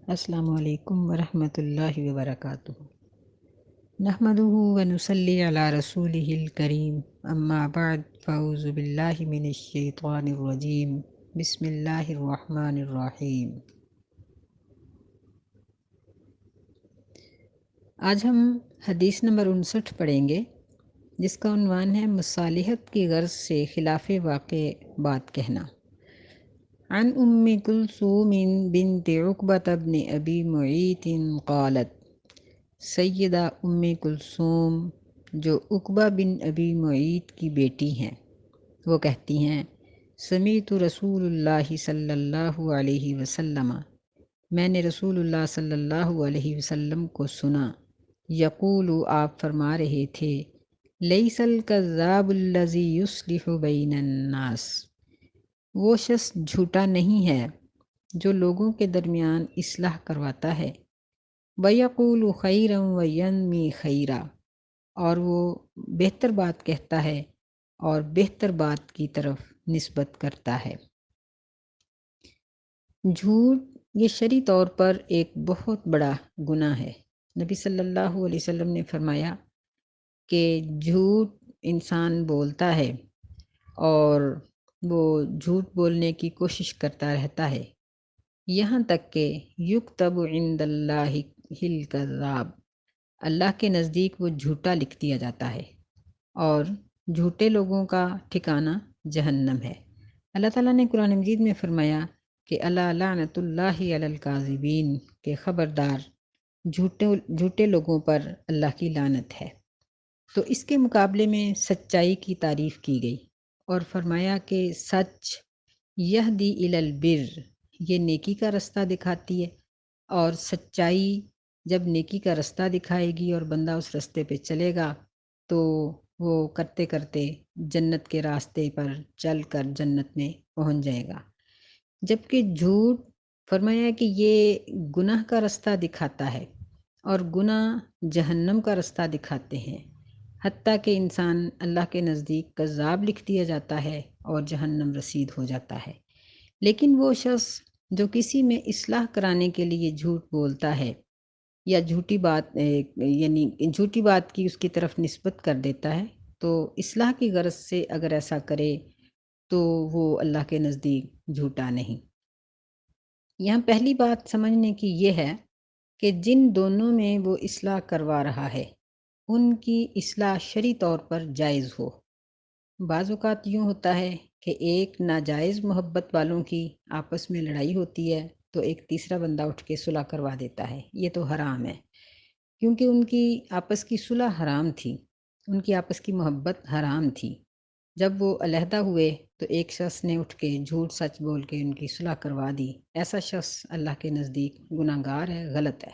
السلام علیکم ورحمۃ اللہ وبرکاتہ۔ نحمدہ ونصلی علی رسولہ الکریم، اما بعد فاعوذ باللہ من الشیطان الرجیم، بسم اللہ الرحمن الرحیم۔ آج ہم حدیث نمبر 59 پڑھیں گے، جس کا عنوان ہے مصالحت کی غرض سے خلاف واقع بات کہنا۔ عن ام کلثوم بنت عقبۃ بن ابی معیط قالت، سیدہ ام کلثوم جو عقبہ بن ابی معیط کی بیٹی ہیں، وہ کہتی ہیں، سمعت رسول اللہ صلی اللہ علیہ وسلم، میں نے رسول اللہ صلی اللہ علیہ وسلم کو سنا، یقول، آپ فرما رہے تھے، لیس الکذاب الذی یصلح بین الناس، وہ شخص جھوٹا نہیں ہے جو لوگوں کے درمیان اصلاح کرواتا ہے، وَيَقُولُ خَيْرًا وَيَنْمِي خَيْرًا، اور وہ بہتر بات کہتا ہے اور بہتر بات کی طرف نسبت کرتا ہے۔ جھوٹ یہ شرعی طور پر ایک بہت بڑا گناہ ہے۔ نبی صلی اللہ علیہ وسلم نے فرمایا کہ جھوٹ انسان بولتا ہے اور وہ جھوٹ بولنے کی کوشش کرتا رہتا ہے، یہاں تک کہ یکتب عند اللہ الکذاب، اللہ کے نزدیک وہ جھوٹا لکھ دیا جاتا ہے، اور جھوٹے لوگوں کا ٹھکانہ جہنم ہے۔ اللہ تعالیٰ نے قرآن مجید میں فرمایا کہ الا لعنت اللہ علی الکاذبین، کہ خبردار جھوٹے لوگوں پر اللہ کی لعنت ہے۔ تو اس کے مقابلے میں سچائی کی تعریف کی گئی اور فرمایا کہ سچ یہدی الی البر، یہ نیکی کا رستہ دکھاتی ہے، اور سچائی جب نیکی کا رستہ دکھائے گی اور بندہ اس رستے پہ چلے گا تو وہ کرتے کرتے جنت کے راستے پر چل کر جنت میں پہنچ جائے گا۔ جبکہ جھوٹ فرمایا کہ یہ گناہ کا رستہ دکھاتا ہے، اور گناہ جہنم کا رستہ دکھاتے ہیں، حتیٰ کہ انسان اللہ کے نزدیک کذاب لکھ دیا جاتا ہے اور جہنم رسید ہو جاتا ہے۔ لیکن وہ شخص جو کسی میں اصلاح کرانے کے لیے جھوٹ بولتا ہے یا جھوٹی بات کی اس کی طرف نسبت کر دیتا ہے، تو اصلاح کی غرض سے اگر ایسا کرے تو وہ اللہ کے نزدیک جھوٹا نہیں۔ یہاں پہلی بات سمجھنے کی یہ ہے کہ جن دونوں میں وہ اصلاح کروا رہا ہے ان کی اصلاح شرعی طور پر جائز ہو۔ بعض اوقات یوں ہوتا ہے کہ ایک ناجائز محبت والوں کی آپس میں لڑائی ہوتی ہے تو ایک تیسرا بندہ اٹھ کے صلح کروا دیتا ہے، یہ تو حرام ہے، کیونکہ ان کی آپس کی صلح حرام تھی، ان کی آپس کی محبت حرام تھی۔ جب وہ علیحدہ ہوئے تو ایک شخص نے اٹھ کے جھوٹ سچ بول کے ان کی صلح کروا دی، ایسا شخص اللہ کے نزدیک گناہ گار ہے، غلط ہے،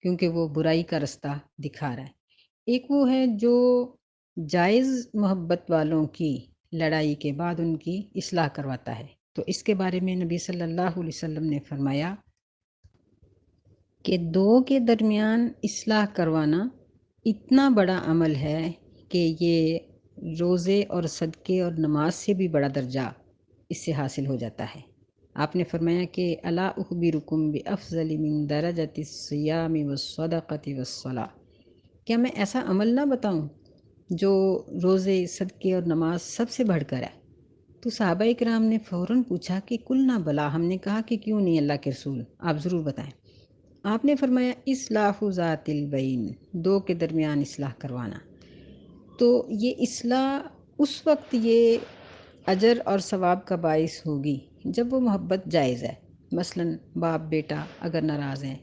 کیونکہ وہ برائی کا رستہ دکھا رہا ہے۔ ایک وہ ہے جو جائز محبت والوں کی لڑائی کے بعد ان کی اصلاح کرواتا ہے، تو اس کے بارے میں نبی صلی اللہ علیہ وسلم نے فرمایا کہ دو کے درمیان اصلاح کروانا اتنا بڑا عمل ہے کہ یہ روزے اور صدقے اور نماز سے بھی بڑا درجہ اس سے حاصل ہو جاتا ہے۔ آپ نے فرمایا کہ الا اخبرکم بافضل من درجۃ الصیام والصدقۃ والصلاۃ، کیا میں ایسا عمل نہ بتاؤں جو روزے، صدقے اور نماز سب سے بڑھ کر ہے؟ تو صحابہ کرام نے فوراً پوچھا کہ قلنا بلا، ہم نے کہا کہ کیوں نہیں اللہ کے رسول، آپ ضرور بتائیں۔ آپ نے فرمایا اصلاح ذات البین، دو کے درمیان اصلاح کروانا۔ تو یہ اصلاح اس وقت یہ اجر اور ثواب کا باعث ہوگی جب وہ محبت جائز ہے۔ مثلاً باپ بیٹا اگر ناراض ہیں،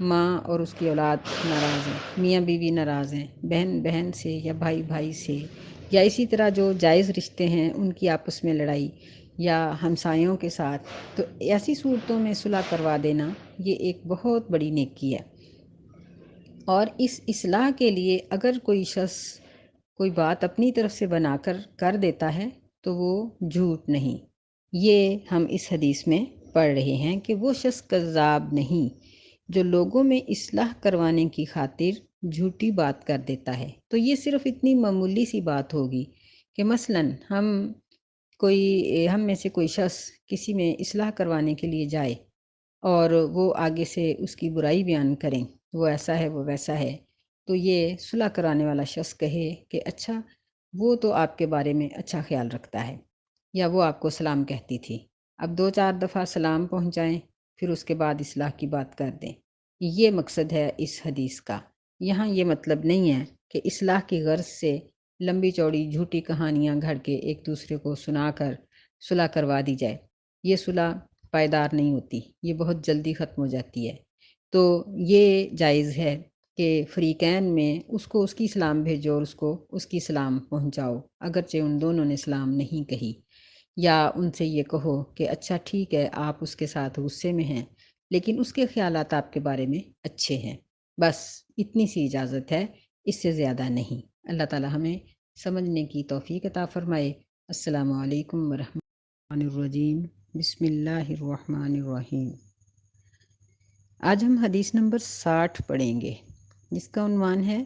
ماں اور اس کی اولاد ناراض ہیں، میاں بیوی ناراض ہیں، بہن بہن سے یا بھائی بھائی سے، یا اسی طرح جو جائز رشتے ہیں ان کی آپس میں لڑائی، یا ہمسایوں کے ساتھ، تو ایسی صورتوں میں صلح کروا دینا یہ ایک بہت بڑی نیکی ہے۔ اور اس اصلاح کے لیے اگر کوئی شخص کوئی بات اپنی طرف سے بنا کر دیتا ہے تو وہ جھوٹ نہیں۔ یہ ہم اس حدیث میں پڑھ رہے ہیں کہ وہ شخص کذاب نہیں جو لوگوں میں اصلاح کروانے کی خاطر جھوٹی بات کر دیتا ہے۔ تو یہ صرف اتنی معمولی سی بات ہوگی کہ مثلاً ہم میں سے کوئی شخص کسی میں اصلاح کروانے کے لیے جائے اور وہ آگے سے اس کی برائی بیان کریں، وہ ایسا ہے وہ ویسا ہے، تو یہ صلح کرانے والا شخص کہے کہ اچھا وہ تو آپ کے بارے میں اچھا خیال رکھتا ہے، یا وہ آپ کو سلام کہتی تھی، اب 2-4 دفعہ سلام پہنچائیں، پھر اس کے بعد اصلاح کی بات کر دیں۔ یہ مقصد ہے اس حدیث کا۔ یہاں یہ مطلب نہیں ہے کہ اصلاح کی غرض سے لمبی چوڑی جھوٹی کہانیاں گھڑ کے ایک دوسرے کو سنا کر صلح کروا دی جائے۔ یہ صلح پائیدار نہیں ہوتی، یہ بہت جلدی ختم ہو جاتی ہے۔ تو یہ جائز ہے کہ فریقین میں اس کو اس کی سلام بھیجو اور اس کو اس کی سلام پہنچاؤ، اگرچہ ان دونوں نے سلام نہیں کہی، یا ان سے یہ کہو کہ اچھا ٹھیک ہے آپ اس کے ساتھ غصے میں ہیں لیکن اس کے خیالات آپ کے بارے میں اچھے ہیں، بس اتنی سی اجازت ہے، اس سے زیادہ نہیں۔ اللہ تعالی ہمیں سمجھنے کی توفیق عطا فرمائے۔ السلام علیکم ورحمۃ اللہ الرجیم، بسم اللہ الرحمن الرحیم۔ آج ہم حدیث نمبر 60 پڑھیں گے، جس کا عنوان ہے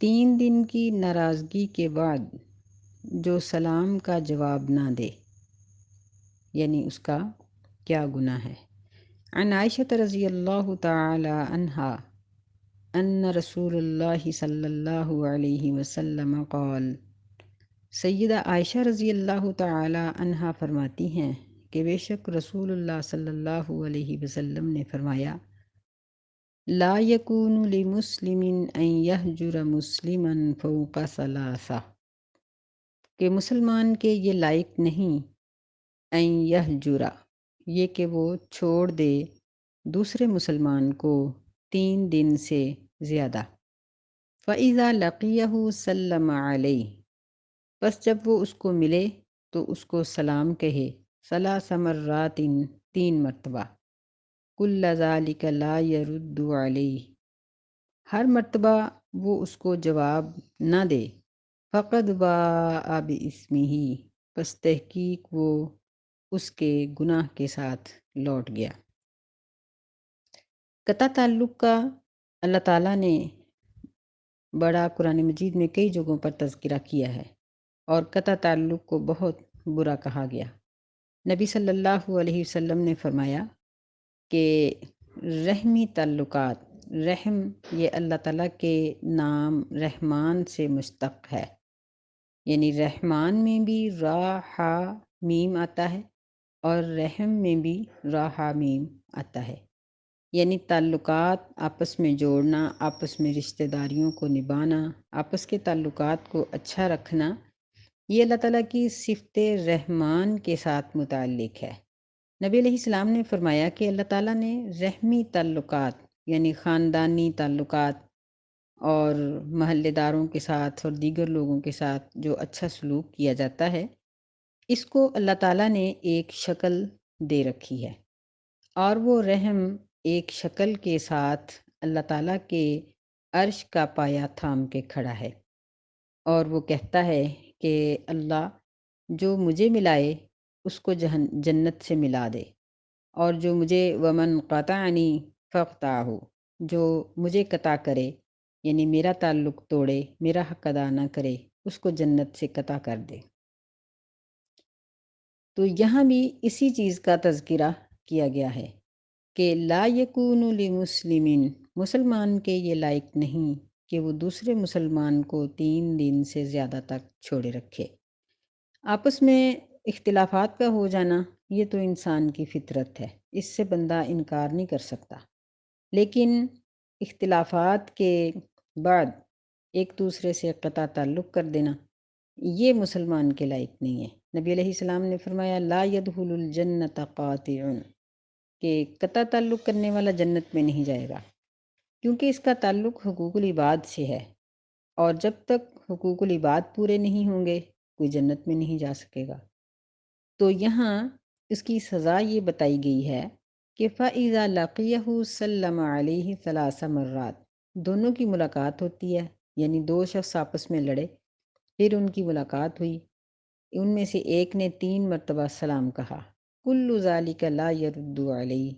3 دن کی ناراضگی کے بعد جو سلام کا جواب نہ دے، یعنی اس کا کیا گناہ ہے۔ عن عائشہ رضی اللہ تعالی عنہا ان رسول اللہ صلی اللہ علیہ وسلم قال، سیدہ عائشہ رضی اللہ تعالی عنہا فرماتی ہیں کہ بے شک رسول اللہ صلی اللہ علیہ وسلم نے فرمایا، لا یکون لمسلم ان یہجر مسلما فوق ثلاثہ، کہ مسلمان کے یہ لائق نہیں ان یہجرا، یہ کہ وہ چھوڑ دے دوسرے مسلمان کو 3 دن سے زیادہ۔ فَإِذَا لَقِيَهُ سَلَّمَ عَلَيْهِ، پس جب وہ اس کو ملے تو اس کو سلام کہے، 3 مرات، 3 مرتبہ، كُلَّ ذَلِكَ لَا يَرُدُّ عَلَيْهِ، ہر مرتبہ وہ اس کو جواب نہ دے، فَقَدْ بَاءَ بِإِثْمِهِ، پس تحقیق وہ اس کے گناہ کے ساتھ لوٹ گیا۔ قطع تعلق کا اللہ تعالیٰ نے بڑا قرآن مجید میں کئی جگہوں پر تذکرہ کیا ہے، اور قطع تعلق کو بہت برا کہا گیا۔ نبی صلی اللہ علیہ وسلم نے فرمایا کہ رحمی تعلقات، رحم یہ اللہ تعالیٰ کے نام رحمان سے مشتق ہے، یعنی رحمان میں بھی را ہا میم آتا ہے اور رحم میں بھی را ہا میم آتا ہے، یعنی تعلقات آپس میں جوڑنا، آپس میں رشتہ داریوں کو نبھانا، آپس کے تعلقات کو اچھا رکھنا، یہ اللہ تعالیٰ کی صفت رحمان کے ساتھ متعلق ہے۔ نبی علیہ السلام نے فرمایا کہ اللہ تعالیٰ نے رحمی تعلقات یعنی خاندانی تعلقات اور محلے داروں کے ساتھ اور دیگر لوگوں کے ساتھ جو اچھا سلوک کیا جاتا ہے، اس کو اللہ تعالیٰ نے ایک شکل دے رکھی ہے، اور وہ رحم ایک شکل کے ساتھ اللہ تعالیٰ کے عرش کا پایا تھام کے کھڑا ہے، اور وہ کہتا ہے کہ اللہ جو مجھے ملائے اس کو جنت سے ملا دے، اور جو مجھے ومن قطعنی فاقطعہ، جو مجھے قطع کرے یعنی میرا تعلق توڑے، میرا حق ادا نہ کرے، اس کو جنت سے قطع کر دے۔ تو یہاں بھی اسی چیز کا تذکرہ کیا گیا ہے کہ لا یکون لمسلم، مسلمان کے یہ لائق نہیں کہ وہ دوسرے مسلمان کو 3 دن سے زیادہ تک چھوڑے رکھے۔ آپس میں اختلافات کا ہو جانا یہ تو انسان کی فطرت ہے، اس سے بندہ انکار نہیں کر سکتا، لیکن اختلافات کے بعد ایک دوسرے سے قطع تعلق کر دینا یہ مسلمان کے لائق نہیں ہے۔ نبی علیہ السلام نے فرمایا لا يدخل الجنت قاطع، کہ قطع تعلق کرنے والا جنت میں نہیں جائے گا، کیونکہ اس کا تعلق حقوق العباد سے ہے، اور جب تک حقوق العباد پورے نہیں ہوں گے کوئی جنت میں نہیں جا سکے گا۔ تو یہاں اس کی سزا یہ بتائی گئی ہے کہ فَإِذَا لَقِيَهُ سَلَّمَ عَلَيْهِ 3 مرات، دونوں کی ملاقات ہوتی ہے، یعنی 2 شخص آپس میں لڑے، پھر ان کی ملاقات ہوئی، ان میں سے ایک نے 3 مرتبہ سلام کہا، کل ذالک لا یرد علیہ،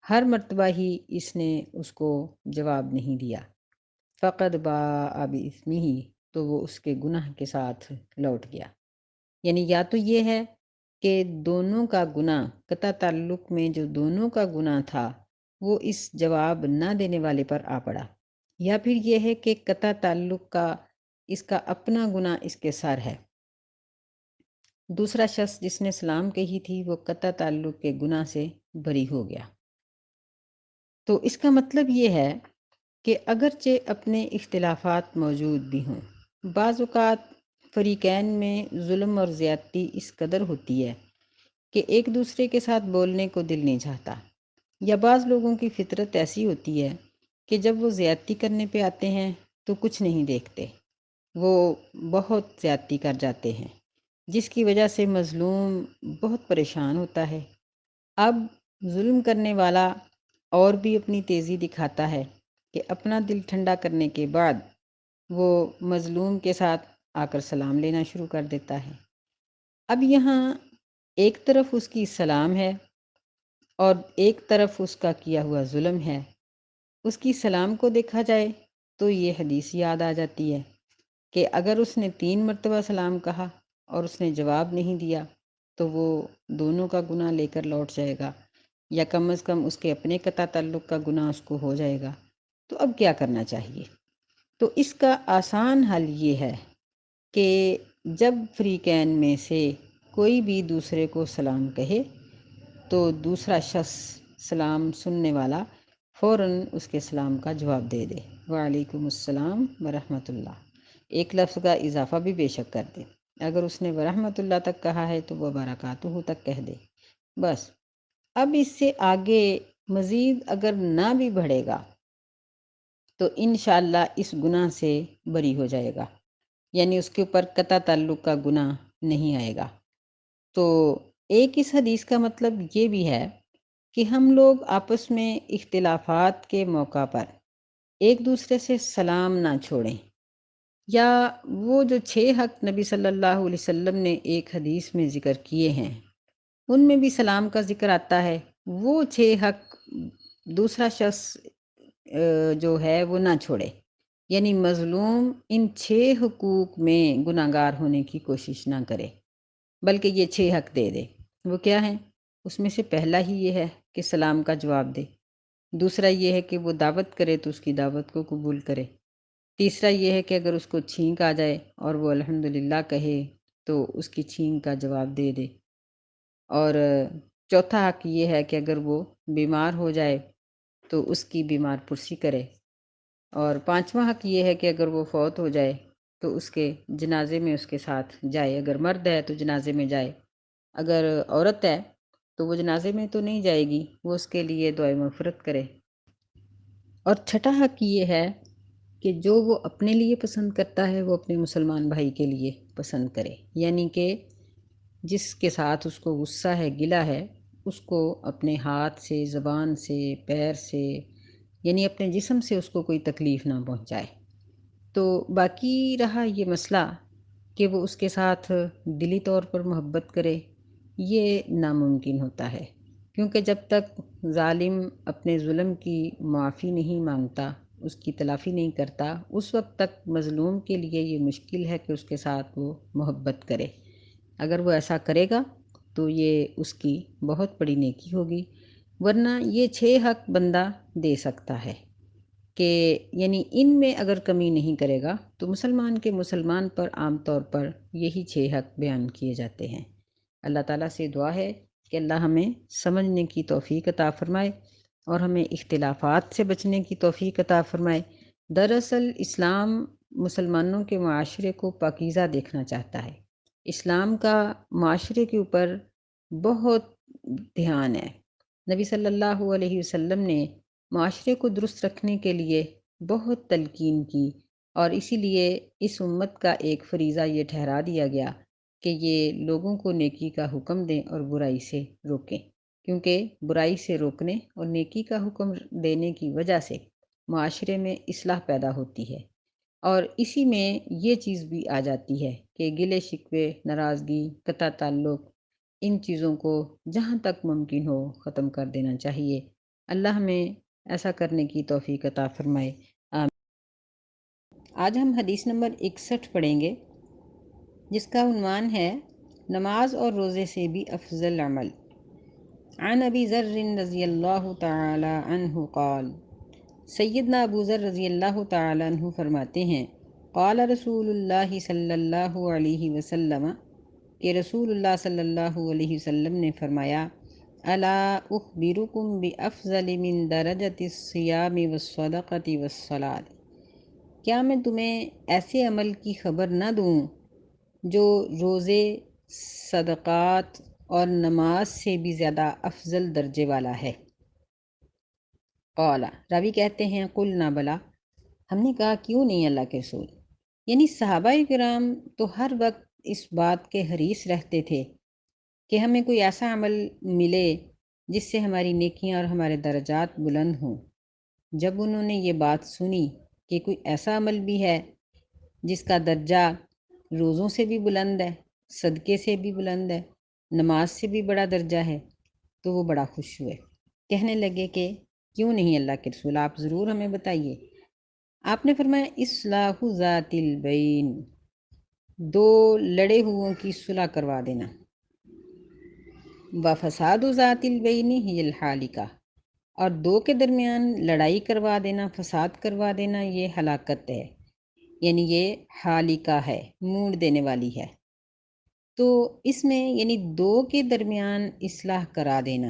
ہر مرتبہ ہی اس نے اس کو جواب نہیں دیا، فقد باء باسمہ، تو وہ اس کے گناہ کے ساتھ لوٹ گیا۔ یعنی یا تو یہ ہے کہ دونوں کا گناہ، قطع تعلق میں جو دونوں کا گناہ تھا وہ اس جواب نہ دینے والے پر آ پڑا، یا پھر یہ ہے کہ قطع تعلق کا اس کا اپنا گناہ اس کے سر ہے، دوسرا شخص جس نے سلام کہی تھی وہ قطع تعلق کے گناہ سے بری ہو گیا۔ تو اس کا مطلب یہ ہے کہ اگرچہ اپنے اختلافات موجود بھی ہوں، بعض اوقات فریقین میں ظلم اور زیادتی اس قدر ہوتی ہے کہ ایک دوسرے کے ساتھ بولنے کو دل نہیں چاہتا، یا بعض لوگوں کی فطرت ایسی ہوتی ہے کہ جب وہ زیادتی کرنے پہ آتے ہیں تو کچھ نہیں دیکھتے، وہ بہت زیادتی کر جاتے ہیں، جس کی وجہ سے مظلوم بہت پریشان ہوتا ہے۔ اب ظلم کرنے والا اور بھی اپنی تیزی دکھاتا ہے کہ اپنا دل ٹھنڈا کرنے کے بعد وہ مظلوم کے ساتھ آ کر سلام لینا شروع کر دیتا ہے۔ اب یہاں ایک طرف اس کی سلام ہے اور ایک طرف اس کا کیا ہوا ظلم ہے۔ اس کی سلام کو دیکھا جائے تو یہ حدیث یاد آ جاتی ہے کہ اگر اس نے 3 مرتبہ سلام کہا اور اس نے جواب نہیں دیا تو وہ دونوں کا گناہ لے کر لوٹ جائے گا، یا کم از کم اس کے اپنے قطع تعلق کا گناہ اس کو ہو جائے گا۔ تو اب کیا کرنا چاہیے؟ تو اس کا آسان حل یہ ہے کہ جب فریقین میں سے کوئی بھی دوسرے کو سلام کہے تو دوسرا شخص سلام سننے والا فوراً اس کے سلام کا جواب دے دے، وعلیکم السلام ورحمۃ اللہ، ایک لفظ کا اضافہ بھی بے شک کر دے۔ اگر اس نے ورحمۃ اللہ تک کہا ہے تو وہ برکاتہ تک کہہ دے، بس۔ اب اس سے آگے مزید اگر نہ بھی بڑھے گا تو انشاءاللہ اس گناہ سے بری ہو جائے گا، یعنی اس کے اوپر قطع تعلق کا گناہ نہیں آئے گا۔ تو ایک اس حدیث کا مطلب یہ بھی ہے کہ ہم لوگ آپس میں اختلافات کے موقع پر ایک دوسرے سے سلام نہ چھوڑیں، یا وہ جو 6 حق نبی صلی اللہ علیہ وسلم نے ایک حدیث میں ذکر کیے ہیں ان میں بھی سلام کا ذکر آتا ہے، وہ 6 حق دوسرا شخص جو ہے وہ نہ چھوڑے، یعنی مظلوم ان 6 حقوق میں گناہ گار ہونے کی کوشش نہ کرے، بلکہ یہ 6 حق دے دے۔ وہ کیا ہیں؟ اس میں سے پہلا ہی یہ ہے کہ سلام کا جواب دے، دوسرا یہ ہے کہ وہ دعوت کرے تو اس کی دعوت کو قبول کرے، تیسرا یہ ہے کہ اگر اس کو چھینک آ جائے اور وہ الحمدللہ کہے تو اس کی چھینک کا جواب دے دے، اور چوتھا حق یہ ہے کہ اگر وہ بیمار ہو جائے تو اس کی بیمار پرسی کرے، اور پانچواں حق یہ ہے کہ اگر وہ فوت ہو جائے تو اس کے جنازے میں اس کے ساتھ جائے، اگر مرد ہے تو جنازے میں جائے، اگر عورت ہے تو وہ جنازے میں تو نہیں جائے گی، وہ اس کے لیے دعائے مغفرت کرے۔ اور چھٹا حق یہ ہے کہ جو وہ اپنے لیے پسند کرتا ہے وہ اپنے مسلمان بھائی کے لیے پسند کرے، یعنی کہ جس کے ساتھ اس کو غصہ ہے، گلہ ہے، اس کو اپنے ہاتھ سے، زبان سے، پیر سے، یعنی اپنے جسم سے اس کو کوئی تکلیف نہ پہنچائے۔ تو باقی رہا یہ مسئلہ کہ وہ اس کے ساتھ دلی طور پر محبت کرے، یہ ناممکن ہوتا ہے، کیونکہ جب تک ظالم اپنے ظلم کی معافی نہیں مانگتا، اس کی تلافی نہیں کرتا، اس وقت تک مظلوم کے لیے یہ مشکل ہے کہ اس کے ساتھ وہ محبت کرے۔ اگر وہ ایسا کرے گا تو یہ اس کی بہت بڑی نیکی ہوگی، ورنہ یہ 6 حق بندہ دے سکتا ہے کہ یعنی ان میں اگر کمی نہیں کرے گا تو مسلمان کے مسلمان پر عام طور پر یہی 6 حق بیان کیے جاتے ہیں۔ اللہ تعالیٰ سے دعا ہے کہ اللہ ہمیں سمجھنے کی توفیق عطا فرمائے اور ہمیں اختلافات سے بچنے کی توفیق عطا فرمائے۔ دراصل اسلام مسلمانوں کے معاشرے کو پاکیزہ دیکھنا چاہتا ہے، اسلام کا معاشرے کے اوپر بہت دھیان ہے۔ نبی صلی اللہ علیہ وسلم نے معاشرے کو درست رکھنے کے لیے بہت تلقین کی، اور اسی لیے اس امت کا ایک فریضہ یہ ٹھہرا دیا گیا کہ یہ لوگوں کو نیکی کا حکم دیں اور برائی سے روکیں، کیونکہ برائی سے روکنے اور نیکی کا حکم دینے کی وجہ سے معاشرے میں اصلاح پیدا ہوتی ہے، اور اسی میں یہ چیز بھی آ جاتی ہے کہ گلے شکوے، ناراضگی، قطع تعلق، ان چیزوں کو جہاں تک ممکن ہو ختم کر دینا چاہیے۔ اللہ ہمیں ایسا کرنے کی توفیق عطا فرمائے، آمین۔ آج ہم حدیث نمبر 61 پڑھیں گے، جس کا عنوان ہے نماز اور روزے سے بھی افضل عمل۔ عن ابی ذر رضی اللہ تعالی عنہ قال، سیدنا ابو ذر رضی اللہ تعالی عنہ فرماتے ہیں، قال رسول اللہ صلی اللہ علیہ وسلم، کہ رسول اللہ صلی اللہ علیہ وسلم نے فرمایا، الا اخبرکم بافضل من درجۃ الصیام والصدقۃ والصلاۃ، کیا میں تمہیں ایسے عمل کی خبر نہ دوں جو روزے، صدقات اور نماز سے بھی زیادہ افضل درجے والا ہے؟ قال، راوی کہتے ہیں، قلنا بلا، ہم نے کہا کیوں نہیں اللہ کے رسول، یعنی صحابہ کرام تو ہر وقت اس بات کے حریص رہتے تھے کہ ہمیں کوئی ایسا عمل ملے جس سے ہماری نیکیاں اور ہمارے درجات بلند ہوں۔ جب انہوں نے یہ بات سنی کہ کوئی ایسا عمل بھی ہے جس کا درجہ روزوں سے بھی بلند ہے، صدقے سے بھی بلند ہے، نماز سے بھی بڑا درجہ ہے، تو وہ بڑا خوش ہوئے، کہنے لگے کہ کیوں نہیں اللہ کے رسول، آپ ضرور ہمیں بتائیے۔ آپ نے فرمایا، اصلاح ذات البین، دو لڑے ہوئوں کی صلح کروا دینا، وفساد ذات البین ہی الحالکہ، اور دو کے درمیان لڑائی کروا دینا، فساد کروا دینا، یہ ہلاکت ہے، یعنی یہ حالکہ ہے، موڑ دینے والی ہے۔ تو اس میں یعنی دو کے درمیان اصلاح کرا دینا،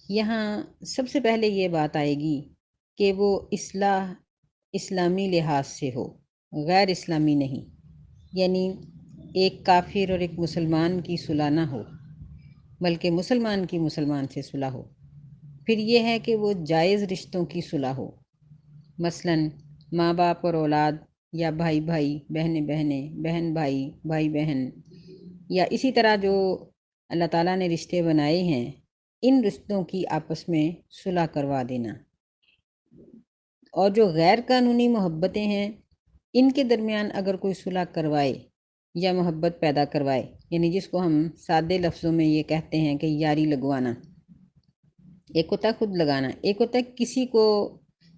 یہاں سب سے پہلے یہ بات آئے گی کہ وہ اصلاح اسلامی لحاظ سے ہو، غیر اسلامی نہیں، یعنی ایک کافر اور ایک مسلمان کی صلح نہ ہو، بلکہ مسلمان کی مسلمان سے صلح ہو۔ پھر یہ ہے کہ وہ جائز رشتوں کی صلح ہو، مثلاً ماں باپ اور اولاد، یا بھائی بھائی، بہنیں بہنیں، بہن بھائی، بھائی بہن، یا اسی طرح جو اللہ تعالیٰ نے رشتے بنائے ہیں، ان رشتوں کی آپس میں صلح کروا دینا۔ اور جو غیر قانونی محبتیں ہیں، ان کے درمیان اگر کوئی صلح کروائے یا محبت پیدا کروائے، یعنی جس کو ہم سادے لفظوں میں یہ کہتے ہیں کہ یاری لگوانا، ایک ہوتا ہے خود لگانا، ایک ہوتا ہے کسی کو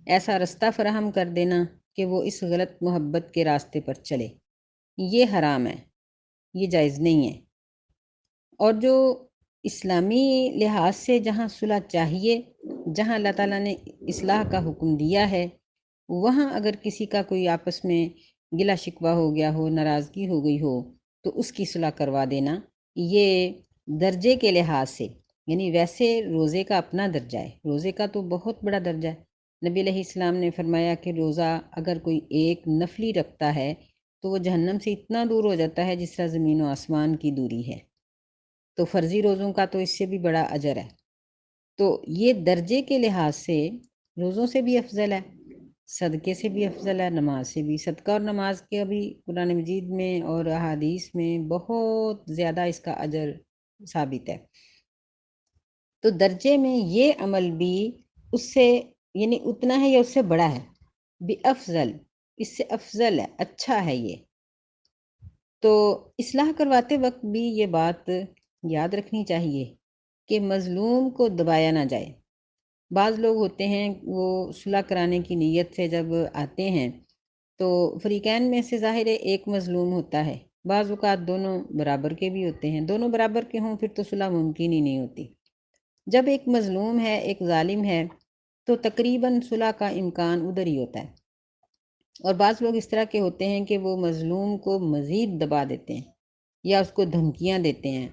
ایسا رستہ فراہم کر دینا کہ وہ اس غلط محبت کے راستے پر چلے، یہ حرام ہے، یہ جائز نہیں ہے۔ اور جو اسلامی لحاظ سے جہاں صلح چاہیے، جہاں اللہ تعالیٰ نے اصلاح کا حکم دیا ہے، وہاں اگر کسی کا کوئی آپس میں گلا شکوہ ہو گیا ہو، ناراضگی ہو گئی ہو، تو اس کی صلح کروا دینا، یہ درجے کے لحاظ سے، یعنی ویسے روزے کا اپنا درجہ ہے، روزے کا تو بہت بڑا درجہ ہے۔ نبی علیہ السلام نے فرمایا کہ روزہ اگر کوئی ایک نفلی رکھتا ہے تو وہ جہنم سے اتنا دور ہو جاتا ہے جس طرح زمین و آسمان کی دوری ہے، تو فرضی روزوں کا تو اس سے بھی بڑا اجر ہے۔ تو یہ درجے کے لحاظ سے روزوں سے بھی افضل ہے، صدقے سے بھی افضل ہے، نماز سے بھی۔ صدقہ اور نماز کے ابھی قرآن مجید میں اور احادیث میں بہت زیادہ اس کا اجر ثابت ہے۔ تو درجے میں یہ عمل بھی اس سے یعنی اتنا ہے یا اس سے بڑا ہے، بافضل، اس سے افضل ہے، اچھا ہے یہ۔ تو اصلاح کرواتے وقت بھی یہ بات یاد رکھنی چاہیے کہ مظلوم کو دبایا نہ جائے۔ بعض لوگ ہوتے ہیں وہ صلح کرانے کی نیت سے جب آتے ہیں تو فریقین میں سے ظاہر ہے ایک مظلوم ہوتا ہے، بعض اوقات دونوں برابر کے بھی ہوتے ہیں، دونوں برابر کے ہوں پھر تو صلح ممکن ہی نہیں ہوتی۔ جب ایک مظلوم ہے، ایک ظالم ہے، تو تقریباً صلح کا امکان ادھر ہی ہوتا ہے۔ اور بعض لوگ اس طرح کے ہوتے ہیں کہ وہ مظلوم کو مزید دبا دیتے ہیں، یا اس کو دھمکیاں دیتے ہیں،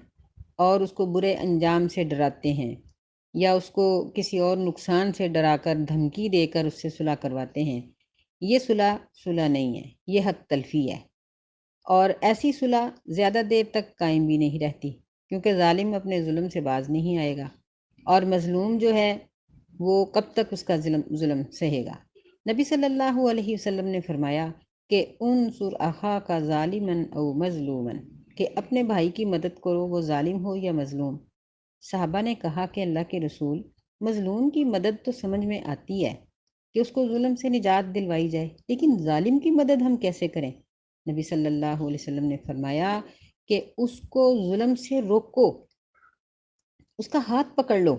اور اس کو برے انجام سے ڈراتے ہیں، یا اس کو کسی اور نقصان سے ڈرا کر دھمکی دے کر اس سے صلح کرواتے ہیں۔ یہ صلح نہیں ہے، یہ حق تلفی ہے، اور ایسی صلح زیادہ دیر تک قائم بھی نہیں رہتی، کیونکہ ظالم اپنے ظلم سے باز نہیں آئے گا، اور مظلوم جو ہے وہ کب تک اس کا ظلم سہے گا۔ نبی صلی اللہ علیہ وسلم نے فرمایا کہ انصر اخاک ظالما او مظلوما، کہ اپنے بھائی کی مدد کرو، وہ ظالم ہو یا مظلوم۔ صحابہ نے کہا کہ اللہ کے رسول، مظلوم کی مدد تو سمجھ میں آتی ہے کہ اس کو ظلم سے نجات دلوائی جائے، لیکن ظالم کی مدد ہم کیسے کریں؟ نبی صلی اللہ علیہ وسلم نے فرمایا کہ اس کو ظلم سے روکو، اس کا ہاتھ پکڑ لو،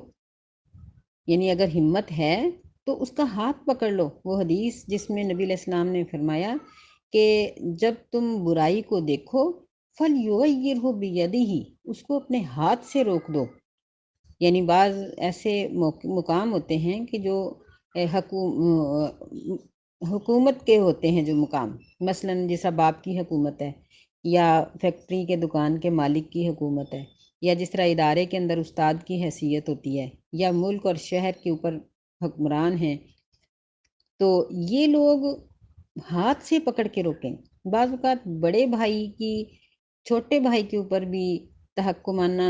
یعنی اگر ہمت ہے تو اس کا ہاتھ پکڑ لو۔ وہ حدیث جس میں نبی علیہ السلام نے فرمایا کہ جب تم برائی کو دیکھو فَلْيُغَيِّرْهُ بِيَدِهِ، اس کو اپنے ہاتھ سے روک دو۔ یعنی بعض ایسے مقام ہوتے ہیں کہ جو حکومت کے ہوتے ہیں، جو مقام مثلاً جیسا باپ کی حکومت ہے، یا فیکٹری کے دکان کے مالک کی حکومت ہے، یا جس طرح ادارے کے اندر استاد کی حیثیت ہوتی ہے، یا ملک اور شہر کے اوپر حکمران ہیں، تو یہ لوگ ہاتھ سے پکڑ کے روکیں۔ بعض اوقات بڑے بھائی کی چھوٹے بھائی کے اوپر بھی تحکمانہ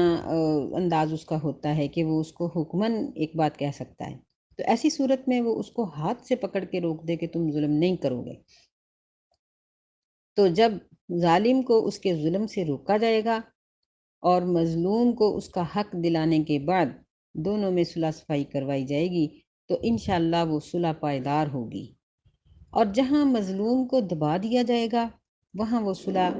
انداز اس کا ہوتا ہے کہ وہ اس کو حکماً ایک بات کہہ سکتا ہے، تو ایسی صورت میں وہ اس کو ہاتھ سے پکڑ کے روک دے کہ تم ظلم نہیں کرو گے۔ تو جب ظالم کو اس کے ظلم سے روکا جائے گا اور مظلوم کو اس کا حق دلانے کے بعد دونوں میں صلح صفائی کروائی جائے گی، تو انشاءاللہ وہ صلح پائیدار ہوگی۔ اور جہاں مظلوم کو دبا دیا جائے گا وہاں وہ صلح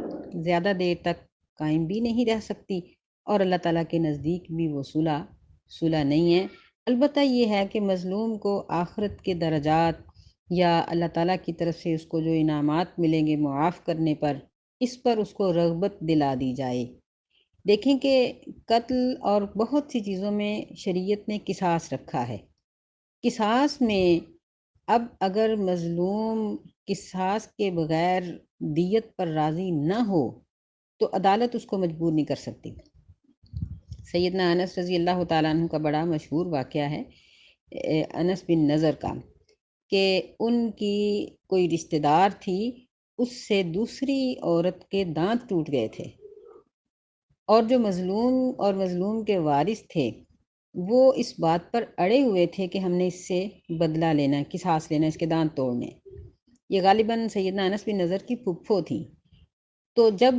زیادہ دیر تک قائم بھی نہیں رہ سکتی، اور اللہ تعالیٰ کے نزدیک بھی وہ صلح نہیں ہے۔ البتہ یہ ہے کہ مظلوم کو آخرت کے درجات یا اللہ تعالیٰ کی طرف سے اس کو جو انعامات ملیں گے معاف کرنے پر، اس پر اس کو رغبت دلا دی جائے۔ دیکھیں کہ قتل اور بہت سی چیزوں میں شریعت نے قصاص رکھا ہے۔ قصاص میں اب اگر مظلوم قصاص کے بغیر دیت پر راضی نہ ہو تو عدالت اس کو مجبور نہیں کر سکتی۔ سیدنا انس رضی اللہ تعالیٰ عنہ کا بڑا مشہور واقعہ ہے، انس بن نضر کا، کہ ان کی کوئی رشتہ دار تھی، اس سے دوسری عورت کے دانت ٹوٹ گئے تھے، اور جو مظلوم اور مظلوم کے وارث تھے وہ اس بات پر اڑے ہوئے تھے کہ ہم نے اس سے بدلہ لینا ہے، قصاص لینا ہے، اس کے دانت توڑنے۔ یہ غالباً سیدنا انس بن نضر کی پھپھو تھی۔ تو جب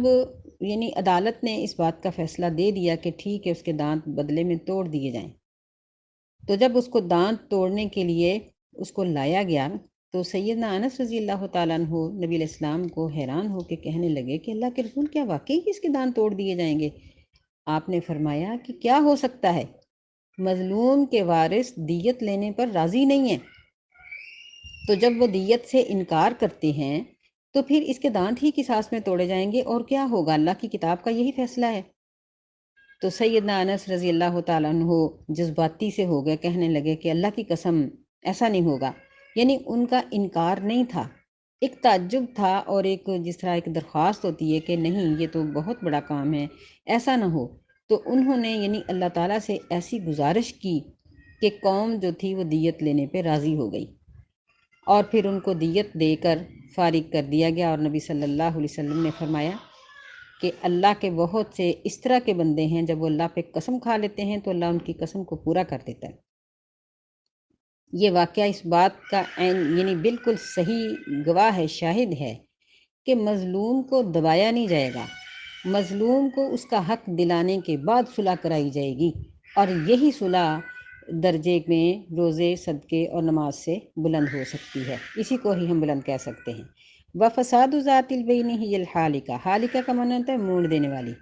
یعنی عدالت نے اس بات کا فیصلہ دے دیا کہ ٹھیک ہے اس کے دانت بدلے میں توڑ دیے جائیں، تو جب اس کو دانت توڑنے کے لیے اس کو لایا گیا تو سیدنا انس رضی اللہ تعالیٰ عنہ نبی علیہ السلام کو حیران ہو کے کہنے لگے کہ اللہ کے رسول، کیا واقعی اس کے دانت توڑ دیے جائیں گے؟ آپ نے فرمایا کہ کیا ہو سکتا ہے، مظلوم کے وارث دیت لینے پر راضی نہیں ہیں، تو جب وہ دیت سے انکار کرتے ہیں تو پھر اس کے دانت ہی قصاص میں توڑے جائیں گے، اور کیا ہوگا، اللہ کی کتاب کا یہی فیصلہ ہے۔ تو سیدنا انس رضی اللہ تعالیٰ عنہ جذباتی سے ہو گئے، کہنے لگے کہ اللہ کی قسم ایسا نہیں ہوگا، یعنی ان کا انکار نہیں تھا، ایک تعجب تھا، اور ایک جس طرح ایک درخواست ہوتی ہے کہ نہیں یہ تو بہت بڑا کام ہے، ایسا نہ ہو۔ تو انہوں نے یعنی اللہ تعالیٰ سے ایسی گزارش کی کہ قوم جو تھی وہ دیت لینے پہ راضی ہو گئی، اور پھر ان کو دیت دے کر فارغ کر دیا گیا، اور نبی صلی اللہ علیہ وسلم نے فرمایا کہ اللہ کے بہت سے اس طرح کے بندے ہیں جب وہ اللہ پہ قسم کھا لیتے ہیں تو اللہ ان کی قسم کو پورا کر دیتا ہے۔ یہ واقعہ اس بات کا یعنی بالکل صحیح گواہ ہے، شاہد ہے کہ مظلوم کو دبایا نہیں جائے گا، مظلوم کو اس کا حق دلانے کے بعد صلح کرائی جائے گی، اور یہی صلح درجے میں روزے، صدقے اور نماز سے بلند ہو سکتی ہے، اسی کو ہی ہم بلند کہہ سکتے ہیں۔ وَفَسَادُ ذَاتِ الْبَيْنِ هِيَ الْحَالِقَةُ، حالقہ کا معنی ہوتا ہے مونڈ دینے والی،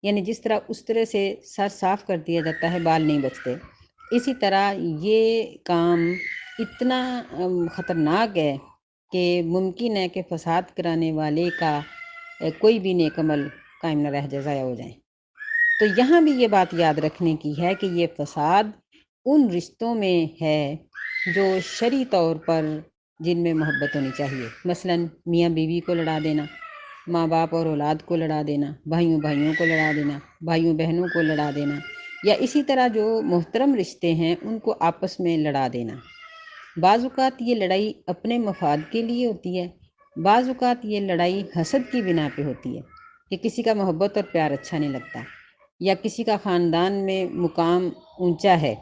یعنی جس طرح اس طرح سے سر صاف کر دیا جاتا ہے بال نہیں بچتے، اسی طرح یہ کام اتنا خطرناک ہے کہ ممکن ہے کہ فساد کرانے والے کا کوئی بھی نیک عمل قائم نہ رہ جائے، ضائع ہو جائیں۔ تو یہاں بھی یہ بات یاد رکھنے کی ہے کہ یہ فساد ان رشتوں میں ہے جو شرعی طور پر جن میں محبت ہونی چاہیے، مثلاً میاں بیوی کو لڑا دینا، ماں باپ اور اولاد کو لڑا دینا، بھائیوں بھائیوں کو لڑا دینا، بھائیوں بہنوں کو لڑا دینا، یا اسی طرح جو محترم رشتے ہیں ان کو آپس میں لڑا دینا۔ بعض اوقات یہ لڑائی اپنے مفاد کے لیے ہوتی ہے، بعض اوقات یہ لڑائی حسد کی بنا پہ ہوتی ہے کہ کسی کا محبت اور پیار اچھا نہیں لگتا، یا کسی کا خاندان میں مقام اونچا ہے،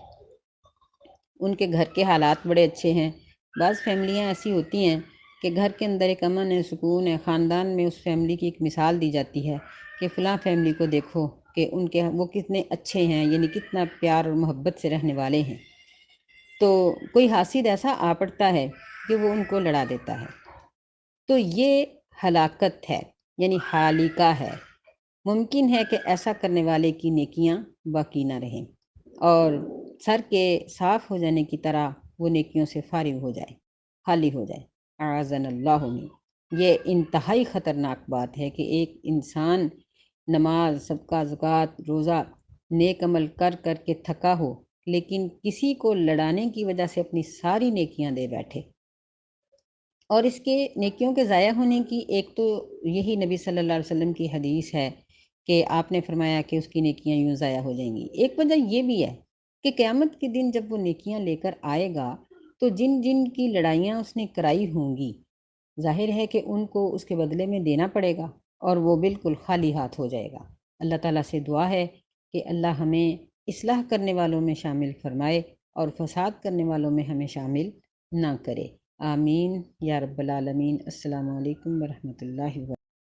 ان کے گھر کے حالات بڑے اچھے ہیں۔ بعض فیملیاں ایسی ہوتی ہیں کہ گھر کے اندر ایک امن ہے، سکون ہے، خاندان میں اس فیملی کی ایک مثال دی جاتی ہے کہ فلاں فیملی کو دیکھو کہ ان کے وہ کتنے اچھے ہیں، یعنی کتنا پیار اور محبت سے رہنے والے ہیں۔ تو کوئی حاسد ایسا آ پڑتا ہے کہ وہ ان کو لڑا دیتا ہے، تو یہ ہلاکت ہے، یعنی حالیکہ ہے۔ ممکن ہے کہ ایسا کرنے والے کی نیکیاں باقی نہ رہیں، اور سر کے صاف ہو جانے کی طرح وہ نیکیوں سے فارغ ہو جائے، خالی ہو جائے، اعاذنا اللہ من۔ یہ انتہائی خطرناک بات ہے کہ ایک انسان نماز، صدقہ، زکوٰۃ، روزہ، نیک عمل کر کر کے تھکا ہو، لیکن کسی کو لڑانے کی وجہ سے اپنی ساری نیکیاں دے بیٹھے، اور اس کے نیکیوں کے ضائع ہونے کی ایک تو یہی نبی صلی اللہ علیہ وسلم کی حدیث ہے کہ آپ نے فرمایا کہ اس کی نیکیاں یوں ضائع ہو جائیں گی۔ ایک وجہ یہ بھی ہے کہ قیامت کے دن جب وہ نیکیاں لے کر آئے گا تو جن جن کی لڑائیاں اس نے کرائی ہوں گی، ظاہر ہے کہ ان کو اس کے بدلے میں دینا پڑے گا، اور وہ بالکل خالی ہاتھ ہو جائے گا۔ اللہ تعالیٰ سے دعا ہے کہ اللہ ہمیں اصلاح کرنے والوں میں شامل فرمائے اور فساد کرنے والوں میں ہمیں شامل نہ کرے۔ آمین یا رب العالمین۔ السلام علیکم ورحمۃ اللہ وبرکاتہ۔